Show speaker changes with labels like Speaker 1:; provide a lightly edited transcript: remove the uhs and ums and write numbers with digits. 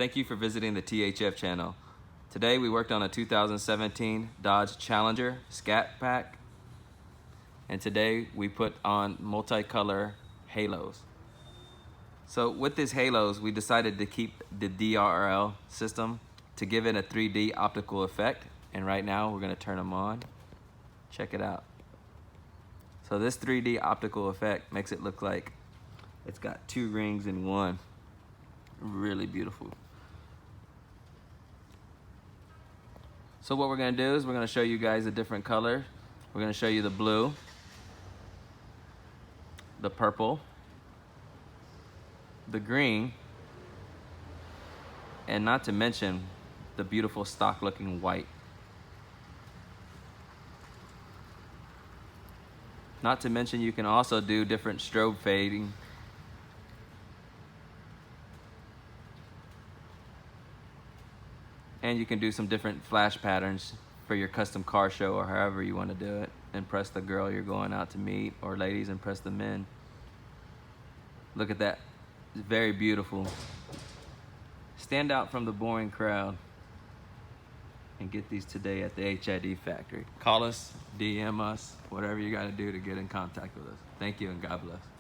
Speaker 1: Thank you for visiting the THF channel. Today we worked on a 2017 Dodge Challenger Scat Pack, and today we put on multicolor halos. So with these halos, we decided to keep the DRL system to give it a 3D optical effect, and right now we're going to turn them on. Check it out. So this 3D optical effect makes it look like it's got two rings in one. Really beautiful. So what we're going to do is we're going to show you guys a different color. We're going to show you the blue, the purple, the green, and not to mention the beautiful stock looking white. Not to mention you can also do different strobe fading. And you can do some different flash patterns for your custom car show or however you want to do it. Impress the girl you're going out to meet, or ladies, impress the men. Look at that. It's very beautiful. Stand out from the boring crowd and get these today at the HID factory. Call us, DM us, whatever you got to do to get in contact with us. Thank you and God bless.